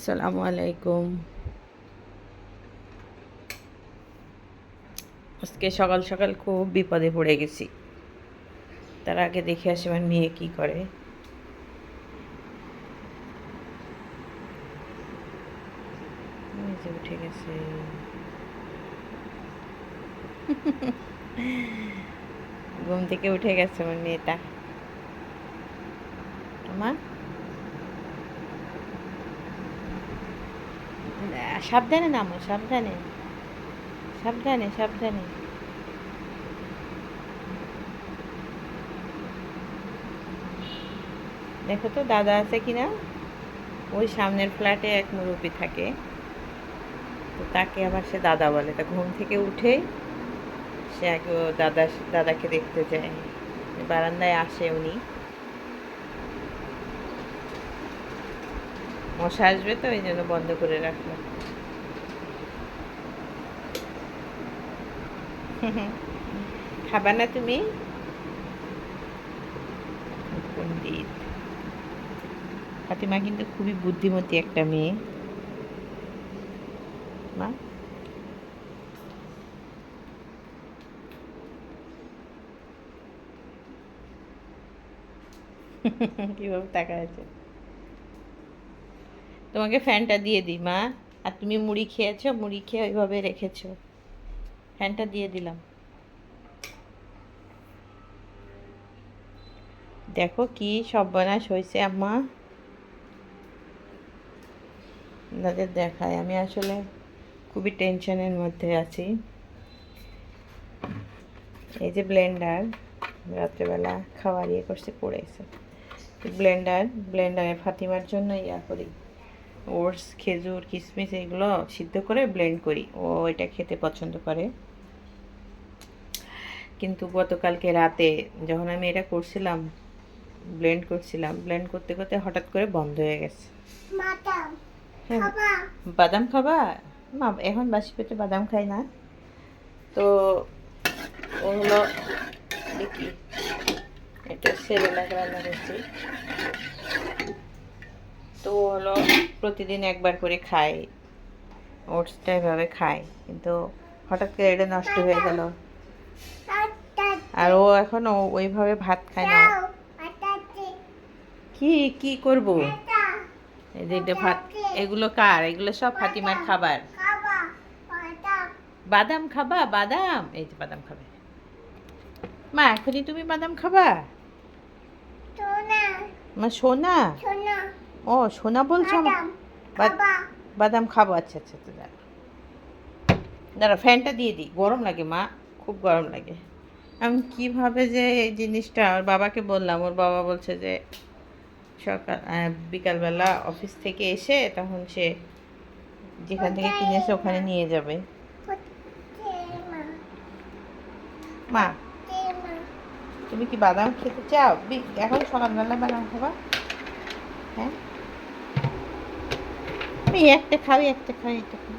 আসসালামু আলাইকুম। আজকে সকাল সকাল খুব বিপদে পড়ে গেছি। তার আগে দেখে আসি আমার মেয়ে কি করে। এই যে উঠে গেছে। ঘুম থেকে উঠে গেছে আমার মেয়েটা। আমার সাবধানে নামো, সাবধানে সাবধানে সাবধানে। দেখো তো দাদা আছে কিনা। ওই সামনের ফ্ল্যাটে এক মুরব্বি থাকে, তো তাকে আবার সে দাদা বলে। তা ঘুম থেকে উঠেই সে আগে ও দাদাকে দেখতে যায়। বারান্দায় আসে উনি। মশা আসবে তো এই জন্য বন্ধ করে রাখলাম। খাবা না তুমি? পণ্ডিত ফাতিমা কিন্তু খুবই বুদ্ধিমতী একটা মেয়ে। মা কিভাবে তাকায় আছে। তোমাকে ফ্যানটা দিয়ে দিই মা। আর তুমি মুড়ি খেয়েছো, মুড়ি খেয়ে ওইভাবে রেখেছো। ফ্যানটা দিয়ে দিলাম। দেখো কি সর্বনাশ হয়েছে আম্মা। আপনাদের দেখায় আমি আসলে খুবই টেনশনের মধ্যে আছি। এই যে ব্লেন্ডার, রাত্রেবেলা খাবার ইয়ে করছে পড়েছে। ব্লেন্ডারে ফাতিমার জন্য ইয়া করি, ওটস, খেজুর, কিশমিশ এগুলো সিদ্ধ করে ব্লেন্ড করি। ও এটা খেতে পছন্দ করে। কিন্তু গতকালকে রাতে যখন আমি এটা করছিলাম, ব্লেন্ড করতে করতে হঠাৎ করে বন্ধ হয়ে গেছে। হ্যাঁ, বাদাম খাবা? মা এখন বাসি পেটে বাদাম খাই না তো। ও হলো দেখি, এটা সেরেলাক রান্না করছি তো হলো প্রতিদিন একবার করে খাই, ওটসটা এভাবে খাই। কিন্তু হঠাৎ করে এটা নষ্ট হয়ে গেল। আর ও এখন ওইভাবে ভাত খায় না। কি কি করব? এই যে এটা ভাত, এগুলো কার? এগুলো সব ফাতিমার খাবার। বাদাম খাবা? বাদাম, এই যে বাদাম খাবে মা। এখনই তুমি বাদাম খাবা? মা সোনা, ও সোনা বলছো? বাদাম খাবো, আচ্ছা আচ্ছা আচ্ছা। দাঁড়া দাঁড়া, ফ্যানটা দিয়ে দিই, গরম লাগে মা, খুব গরম লাগে। আমি কিভাবে যে এই জিনিসটা ওর বাবাকে বললাম, ওর বাবা বলছে যে বিকালবেলা অফিস থেকে এসে তখন সে যেখান থেকে কিনেছে ওখানে নিয়ে যাবে। মা তুমি কি বাদাম খেতে চাও? এখন সকালবেলা বাদাম খাবা? হ্যাঁ, আমি একটা খাই, একটা খাই, একটা খাই।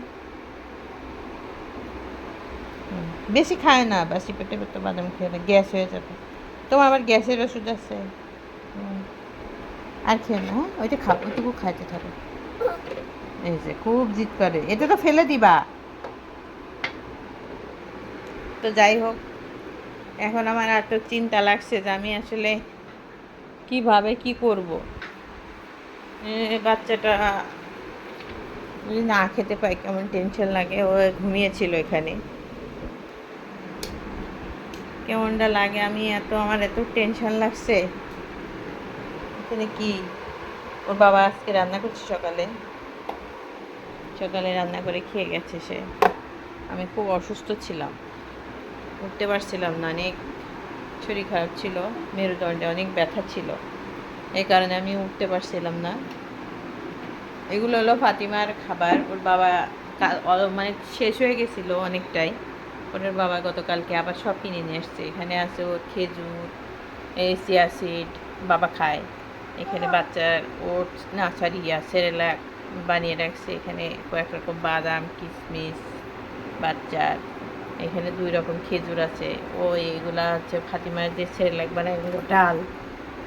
বেশি খায় না, বাসি পেটে পেটে বাদাম খেয়ে না, গ্যাস হয়ে যাবে। তোমার আবার গ্যাসের ওষুধ আছে। আর খেয়ে না, হ্যাঁ ওইটা খাও, ওইটুকু খাইতে থাকো। এই যে খুব জিদ করে, এটা তো ফেলে দিবা। তো যাই হোক, এখন আমার এত চিন্তা লাগছে যে আমি আসলে কিভাবে কি করব। বাচ্চাটা যদি না খেতে পাই কেমন টেনশন লাগে। ও ঘুমিয়েছিল এখানে, কেমনটা লাগে। আমার এত টেনশন লাগছে। এখানে কি ওর বাবা আজকে রান্না করছে, সকালে সকালে রান্না করে খেয়ে গেছে সে। আমি খুব অসুস্থ ছিলাম, উঠতে পারছিলাম না, অনেক শরীর খারাপ ছিল, মেরুদণ্ডে অনেক ব্যথা ছিল, এই কারণে আমি উঠতে পারছিলাম না। এগুলো হলো ফাতিমার খাবার। ওর বাবা মানে শেষ হয়ে গেছিলো অনেকটাই। ওর বাবা গতকালকে আবার সব কিনে নিয়ে আসছে। এখানে আছে ওর খেজুর, চিয়া সিড বাবা খায়। এখানে বাচ্চার ওটস, না সরি সেরেলাক বানিয়ে রাখছে। এখানে কয়েক রকম বাদাম, কিশমিশ বাচ্চার। এখানে 2 রকম খেজুর আছে। ও এগুলা হচ্ছে ফাতিমার যে সেরেলাক বানায় এগুলো ডাল।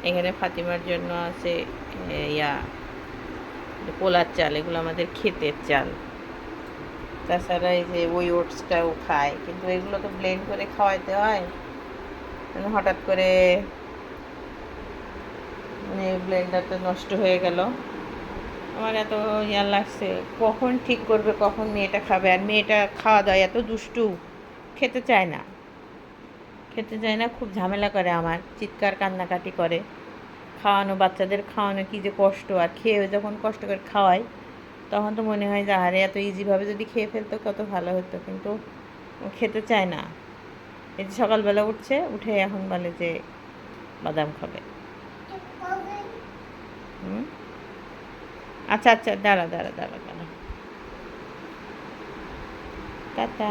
এখানে ফাতিমার জন্য আছে ইয়া পোলার চাল, এগুলো আমাদের ক্ষেতের চাল। তাছাড়া এই যে ওই ওটসটাও খায়, কিন্তু এগুলো তো ব্লেন্ড করে খাওয়াইতে হয়। হঠাৎ করে মানে ব্লেন্ডারটা নষ্ট হয়ে গেল। আমার এত ইয়া লাগছে, কখন ঠিক করবে, কখন মেয়েটা খাবে। আর মেয়েটা খাওয়া দাওয়া এত দুষ্টু, খেতে চায় না, খেতে চায় না, খুব ঝামেলা করে, আমার চিৎকার কান্নাকাটি করে। খাওয়ানো, বাচ্চাদের খাওয়ানো কী যে কষ্ট। আর খেয়ে যখন কষ্ট করে খাওয়াই, তখন তো মনে হয় যে আরে এত ইজিভাবে যদি খেয়ে ফেলতো কত ভালো হতো, কিন্তু ও খেতে চায় না। এই যে সকালবেলা উঠছে, উঠে এখন বলে যে বাদাম খাবে। হুম, আচ্ছা আচ্ছা, দাঁড়া দাঁড়া দাঁড়া দাঁড়া, টাটা।